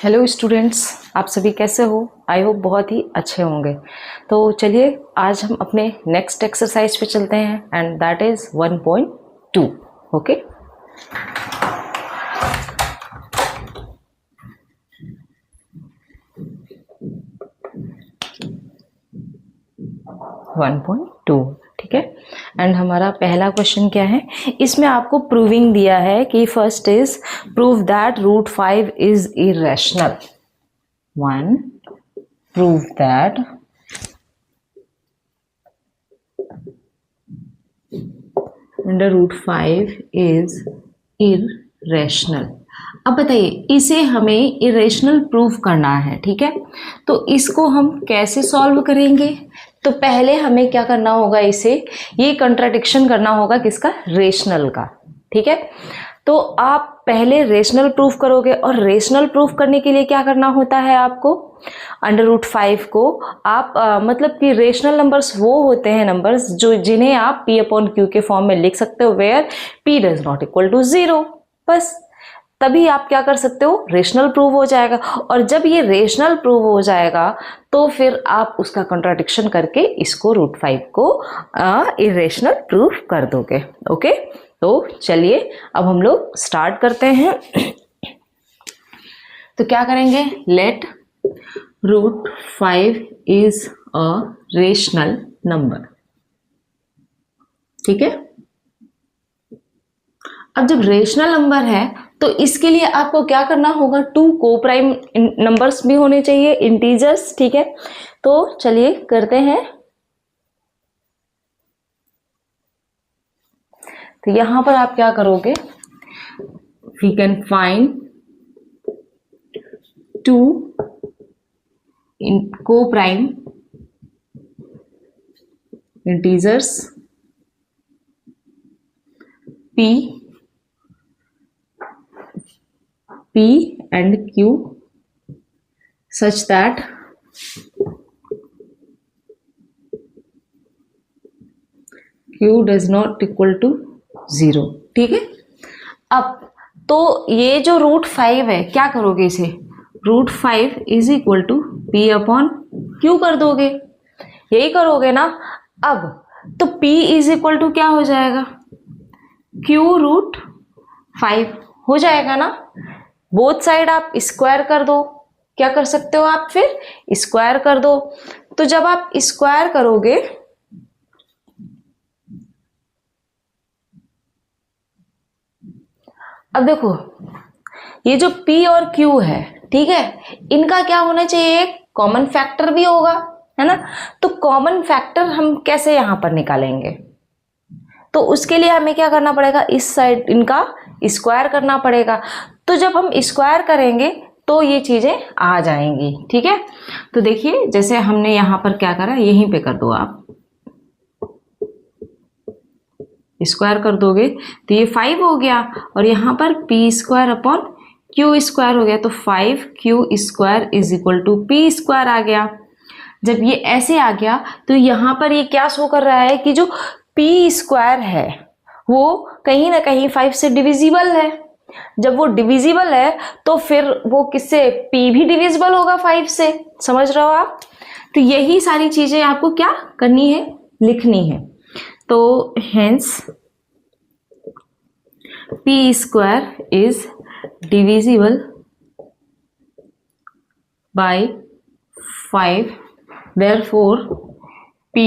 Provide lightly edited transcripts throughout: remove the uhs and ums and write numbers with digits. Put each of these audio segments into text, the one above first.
Hello students, आप सभी कैसे हो? आई होप बहुत ही अच्छे होंगे। तो चलिए आज हम अपने नेक्स्ट एक्सरसाइज पे चलते हैं and that is 1.2। Okay, one point two. ठीक है, एंड हमारा पहला क्वेश्चन क्या है, इसमें आपको प्रूविंग दिया है कि first is prove that root 5 is irrational. One, prove that under root 5 is irrational. अब बताइए, इसे हमें इरेशनल प्रूव करना है। ठीक है, तो इसको हम कैसे सॉल्व करेंगे? तो पहले हमें क्या करना होगा, इसे ये कंट्राडिक्शन करना होगा किसका? रेशनल का। ठीक है, तो आप पहले रेशनल प्रूफ करोगे और रेशनल प्रूफ करने के लिए क्या करना होता है आपको? अंडर रूट 5 को आप मतलब कि रेशनल नंबर्स वो होते हैं नंबर्स जो जिन्हें आप p अपॉन क्यू के फॉर्म में लिख सकते हो, where p does not equal to 0। बस तभी आप क्या कर सकते हो, रेशनल प्रूव हो जाएगा। और जब ये रेशनल प्रूव हो जाएगा तो फिर आप उसका कंट्राडिक्शन करके इसको रूट 5 को इरेशनल प्रूव कर दोगे। ओके, तो चलिए अब हम लोग स्टार्ट करते हैं। तो क्या करेंगे, let root 5 is a rational number. ठीक है, अब जब रेशनल नंबर है तो इसके लिए आपको क्या करना होगा, टू को प्राइम नंबर्स भी होने चाहिए, इंटीजर्स। ठीक है, तो चलिए करते हैं। तो यहां पर आप क्या करोगे, वी कैन फाइंड टू को prime integers p and q such that q does not equal to 0। ठीक है, अब तो ये जो रूट 5 है, क्या करोगे इसे, root 5 is equal to p upon q कर दोगे, यही करोगे ना। अब तो p इज इक्वल टू क्या हो जाएगा, q रूट 5 हो जाएगा ना। बोथ साइड आप स्क्वायर कर दो, क्या कर सकते हो आप, फिर स्क्वायर कर दो। तो जब आप स्क्वायर करोगे अब देखो, ये जो p और q है, ठीक है, इनका क्या होना चाहिए, एक कॉमन फैक्टर भी होगा, है ना। तो कॉमन फैक्टर हम कैसे यहां पर निकालेंगे, तो उसके लिए हमें क्या करना पड़ेगा, इस साइड इनका स्क्वायर करना पड़ेगा। तो जब हम स्क्वायर करेंगे तो ये चीजें आ जाएंगी। ठीक है, तो देखिए जैसे हमने यहां पर क्या करा, यहीं पे कर दो, आप स्क्वायर कर दोगे तो ये 5 हो गया और यहां पर p square upon q square हो गया, तो 5q square is equal to p square आ गया। जब ये ऐसे आ गया तो यहां पर ये क्या शो कर रहा है कि जो p स्क्वायर है वो कहीं ना कहीं 5 से डिविजिबल है। जब वो डिविजिबल है तो फिर वो किससे, p भी डिविजिबल होगा 5 से, समझ रहे हो आप। तो यही सारी चीजें आपको क्या करनी है, लिखनी है। तो hence p square is divisible by 5, therefore p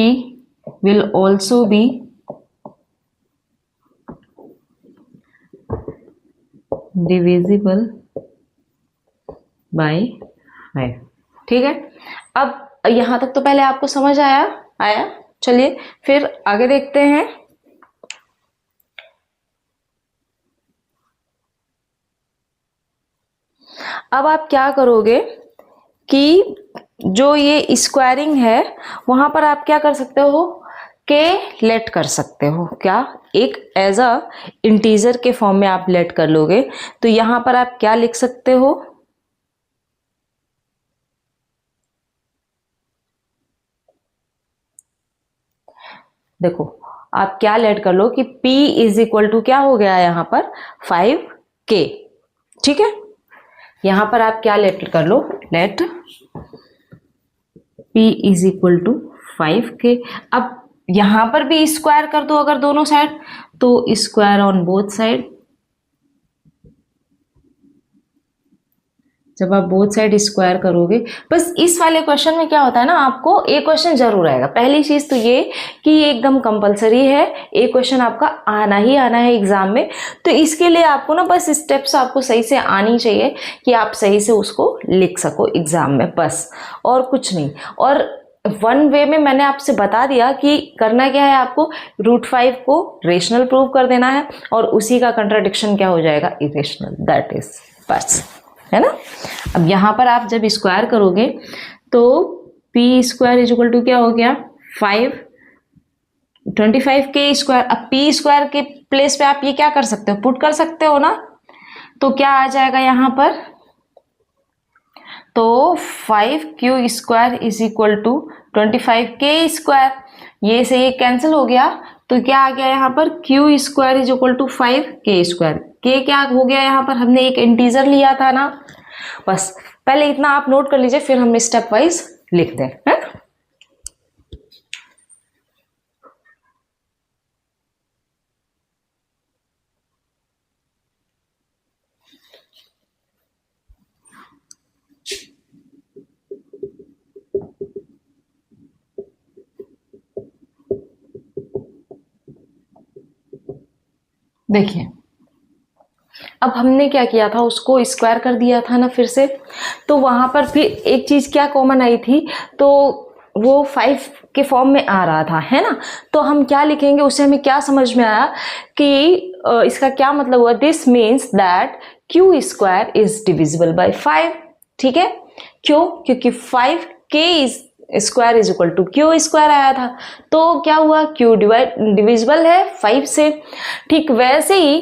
will also be divisible by 5। ठीक है, अब यहां तक तो पहले आपको समझ आया। चलिए फिर आगे देखते हैं। अब आप क्या करोगे कि जो ये स्क्वायरिंग है वहां पर आप क्या कर सकते हो, के लेट कर सकते हो, क्या एक एज अ इंटीजर के फॉर्म में आप लेट कर लोगे। तो यहां पर आप क्या लिख सकते हो, देखो आप क्या लेट कर लो कि p इज इक्वल टू क्या हो गया यहां पर 5k। ठीक है, यहाँ पर आप क्या लेट कर लो, let p is equal to 5k। अब यहाँ पर भी स्क्वायर कर दो अगर दोनों साइड, तो स्क्वायर ऑन बोथ साइड। जब आप बोथ साइड स्क्वायर करोगे, बस इस वाले क्वेश्चन में क्या होता है ना, आपको एक क्वेश्चन जरूर आएगा। पहली चीज तो ये कि ये एकदम कंपलसरी है, एक क्वेश्चन आपका आना ही आना है एग्जाम में। तो इसके लिए आपको ना बस स्टेप्स आपको सही से आनी चाहिए कि आप सही से उसको लिख सको एग्जाम में, बस और कुछ नहीं। और वन वे में मैंने आपसे बता दिया कि करना क्या है, आपको √5 को रेशनल प्रूव कर देना है और उसी का कंट्राडिक्शन क्या हो जाएगा, इरेशनल, दैट इज, बस, है ना। अब यहाँ पर आप जब स्क्वायर करोगे तो p square is equal to क्या हो गया, 25k²। अब p स्क्वायर के प्लेस पे आप ये क्या कर सकते हो, पुट कर सकते हो ना। तो क्या आ जाएगा यहाँ पर, तो 5q² is equal to 25k²। ये से ये कैंसिल हो गया, तो क्या आ गया यहाँ पर, q² is equal to 5k²। k क्या हो गया यहाँ पर, हमने एक इंटीजर लिया था ना। बस पहले इतना आप नोट कर लीजिए, फिर हम स्टेप वाइज लिखते हैं। देखिए अब हमने क्या किया था, उसको स्क्वायर कर दिया था ना फिर से, तो वहां पर फिर एक चीज क्या कॉमन आई थी, तो वो 5 के फॉर्म में आ रहा था, है ना। तो हम क्या लिखेंगे, उससे हमें क्या समझ में आया कि इसका क्या मतलब हुआ, this means that q² is divisible by 5। ठीक है, क्यों, क्योंकि 5k square is equal to q² आया था, तो क्या हुआ, q डिविजिबल है 5 से। ठीक वैसे ही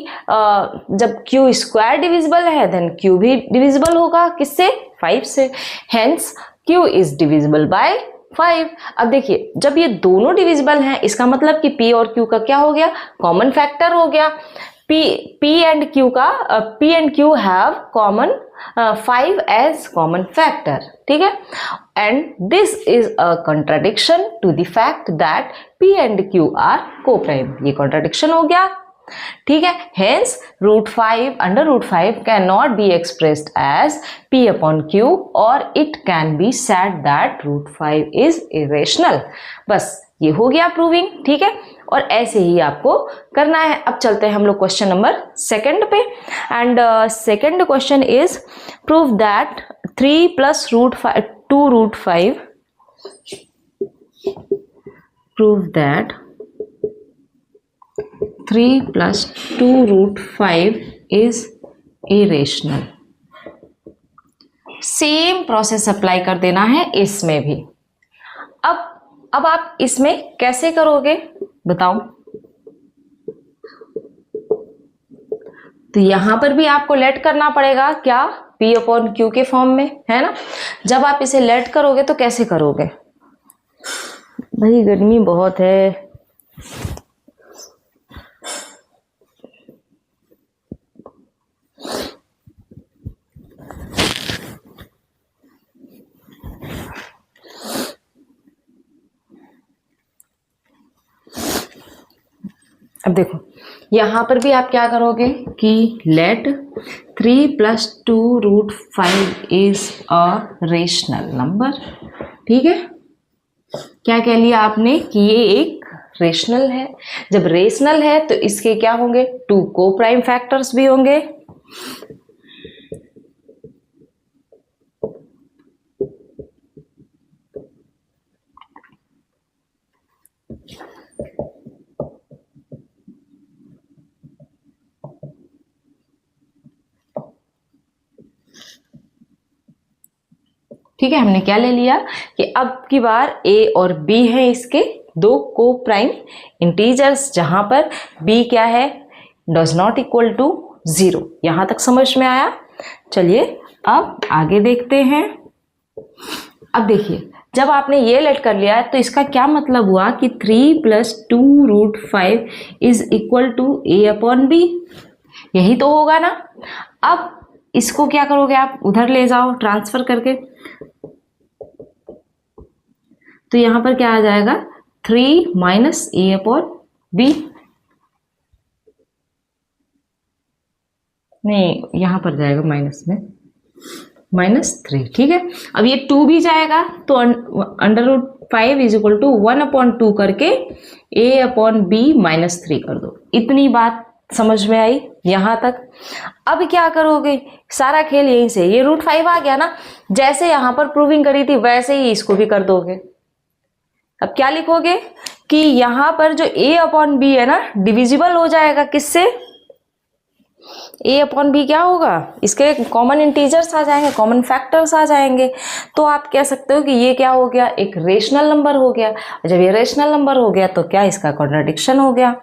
जब q² डिविजिबल है, देन q भी डिविजिबल होगा किससे, 5 से। Hence q is divisible by 5। अब देखिए जब ये दोनों डिविजिबल हैं, इसका मतलब कि p और q का क्या हो गया, कॉमन फैक्टर हो गया। p and q have common 5 as common factor, ठीक है। And this is a contradiction to the fact that p and q are coprime. ये कंट्राडिक्शन हो गया, ठीक है। Hence √5 under √5 can not be expressed as p upon q और it can be said that √5 is irrational. बस ये हो गया प्रूविंग, ठीक है। और ऐसे ही आपको करना है। अब चलते हैं हम लोग क्वेश्चन नंबर 2 पे। And second question is prove that 3 + √2 prove that 3 + 2√5 is irrational. Same process apply कर देना है इसमें भी। अब आप इसमें कैसे करोगे बताओ। तो यहां पर भी आपको लेट करना पड़ेगा, क्या, p अपॉन q के फॉर्म में, है ना। जब आप इसे लेट करोगे तो कैसे करोगे, भाई गर्मी बहुत है। अब देखो यहां पर भी आप क्या करोगे कि let 3 + 2√5 is a rational number, ठीक है। क्या कह लिया आपने कि ये एक रेशनल है। जब रेशनल है तो इसके क्या होंगे, 2 कोप्राइम फैक्टर्स भी होंगे। ठीक है, हमने क्या ले लिया कि अब की बार a और b है इसके 2 कोप्राइम इंटीजर्स, जहां पर b क्या है, डज नॉट इक्वल टू 0। यहां तक समझ में आया। चलिए अब आगे देखते हैं। अब देखिए जब आपने ये लेट कर लिया है तो इसका क्या मतलब हुआ कि 3 + 2√5 is equal to a upon b, यही तो होगा ना। अब इसको क्या करोगे आप, उधर ले जाओ ट्रांसफर करके, तो यहां पर क्या आ जाएगा 3 माइनस ए अपॉन बी, नहीं यहां पर जाएगा माइनस में -3, ठीक है। अब ये 2 भी जाएगा तो √5 इज इक्वल टू 1/2 करके a अपॉन बी -3 कर दो। इतनी बात समझ में आई यहां तक। अब क्या करोगे, सारा खेल यहीं से, ये √5 आ गया ना, जैसे यहां पर प्रूविंग करी थी वैसे ही इसको भी कर दोगे। अब क्या लिखोगे कि यहां पर जो a अपॉन बी है ना, डिविजिबल हो जाएगा किससे, a अपॉन बी क्या होगा, इसके कॉमन इंटीजर्स आ जाएंगे, कॉमन फैक्टर्स आ जाएंगे। तो आप कह सकते हो कि ये क्या हो गया, एक रेशनल नंबर हो गया। जब ये रेशनल नंबर हो गया तो क्या, इसका कॉन्ट्राडिक्शन हो गया।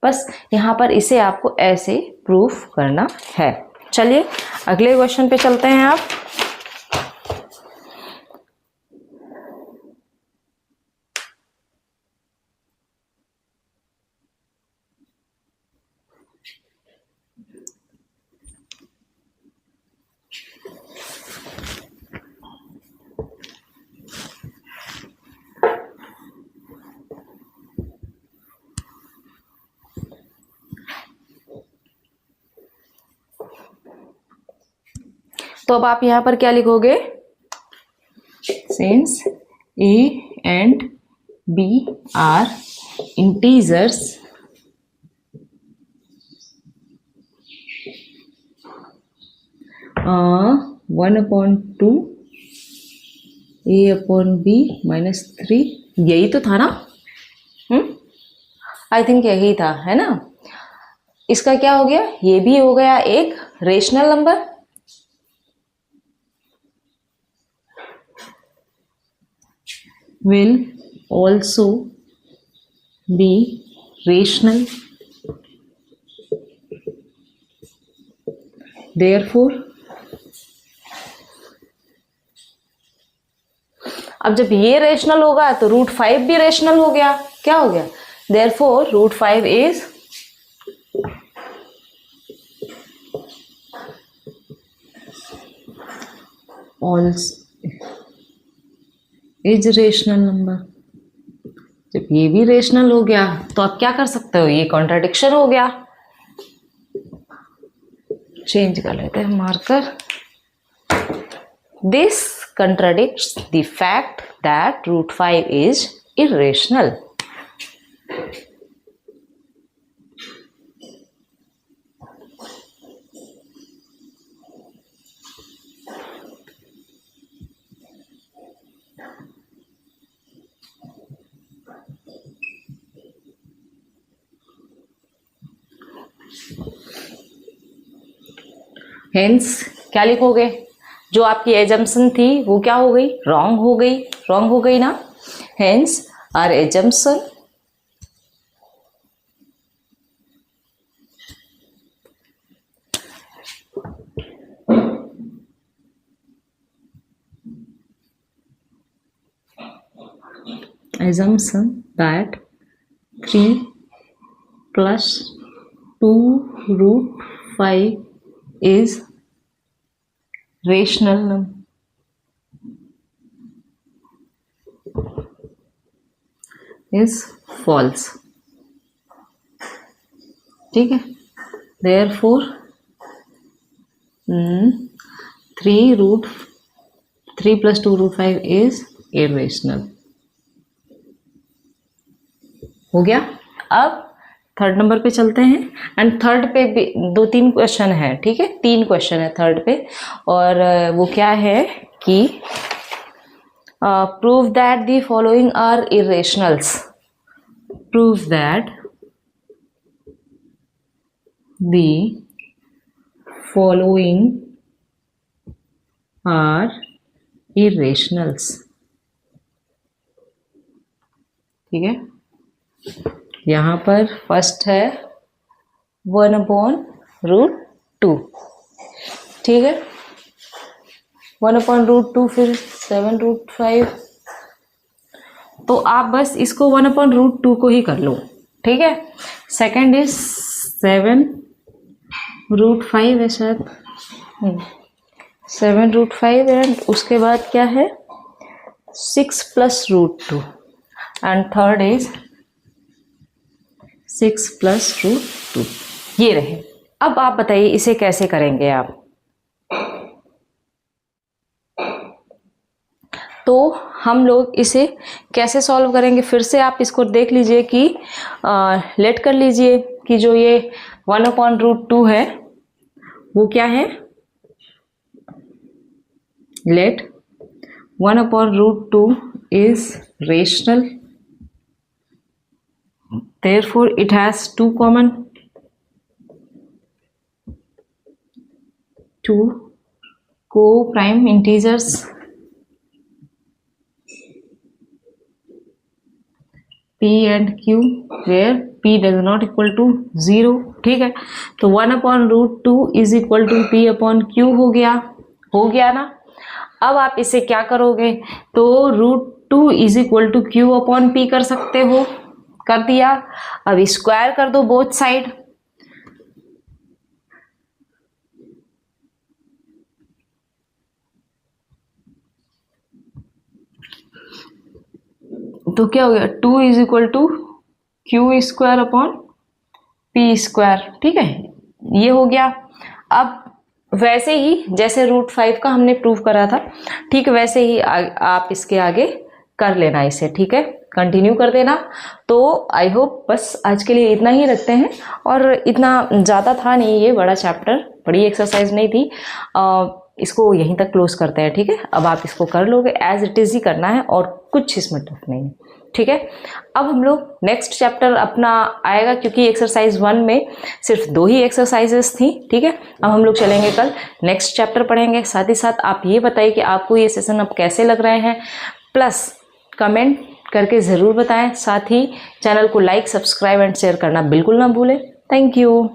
बस यहाँ पर इसे आपको ऐसे प्रूफ करना है। चलिए अगले क्वेश्चन पे चलते हैं आप। तो अब आप यहां पर क्या लिखोगे, since a and b are integers (1/2 a upon b -3), यही तो था ना, आई थिंक यही था, है ना। इसका क्या हो गया, ये भी हो गया एक rational number, will also be rational, therefore अब जब ये रेशनल होगा तो √5 भी रेशनल हो गया। क्या हो गया, therefore √5 इज रेशनल नंबर। जब ये भी रेशनल हो गया तो आप क्या कर सकते हो, ये कॉन्ट्राडिक्शन हो गया। चेंज कर लेते हैं marker. This contradicts the fact that √5 is irrational. Hence क्या लिखोगे, जो आपकी एजम्पशन थी वो क्या हो गई, रॉन्ग हो गई ना। Hence our assumption that 3 plus 2√5 is rational number is false, ठीक है। therefore 3 plus 2√5 is irrational हो गया। अब थर्ड नंबर पे चलते हैं, एंड थर्ड पे भी 2-3 क्वेश्चन है, ठीक है, 3 क्वेश्चन है थर्ड पे, और वो क्या है कि prove that the following are irrationals, prove that the following are irrationals, ठीक है। यहाँ पर फर्स्ट है 1/√2, ठीक है, 1/√2, फिर 7√5, तो आप बस इसको 1/√2 को ही कर लो, ठीक है। सेकंड इज 7√5 है शायद, 7√5 एंड उसके बाद क्या है 6 + √2 एंड थर्ड इज 6 + √2। ये रहे। अब आप बताइए इसे कैसे करेंगे आप। तो हम लोग इसे कैसे सॉल्व करेंगे, फिर से आप इसको देख लीजिए कि लेट कर लीजिए कि जो ये 1/√2 है वो क्या है, let 1/√2 is rational, therefore it has two co-prime integers p and q where p does not equal to 0। ठीक है, तो 1/√2 इज इक्वल टू p/q हो गया ना। अब आप इसे क्या करोगे, तो √2 इज इक्वल टू q/p कर सकते हो, कर दिया। अब स्क्वायर कर दो बोथ साइड, तो क्या हो गया 2 इज इक्वल टू q²/p²। ठीक है, ये हो गया। अब वैसे ही जैसे √5 का हमने प्रूव करा था, ठीक वैसे ही आप इसके आगे कर लेना इसे। ठीक है, कंटिन्यू कर देना। तो आई होप बस आज के लिए इतना ही रखते हैं, और इतना ज़्यादा था नहीं, ये बड़ा चैप्टर, बड़ी एक्सरसाइज नहीं थी। इसको यहीं तक क्लोज करते हैं। ठीक है, अब आप इसको कर लोगे, एज इट इज़ ही करना है और कुछ इसमें टफ नहीं है। ठीक है, अब हम लोग नेक्स्ट चैप्टर अपना आएगा, क्योंकि एक्सरसाइज 1 में सिर्फ 2 ही एक्सरसाइजेस थी। ठीक है, अब हम लोग चलेंगे कल नेक्स्ट चैप्टर पढ़ेंगे। साथ ही साथ आप ये बताइए कि आपको ये सेशन अब कैसे लग रहे हैं, प्लस कमेंट करके ज़रूर बताएं। साथ ही चैनल को लाइक, सब्सक्राइब एंड शेयर करना बिल्कुल ना भूलें। Thank you.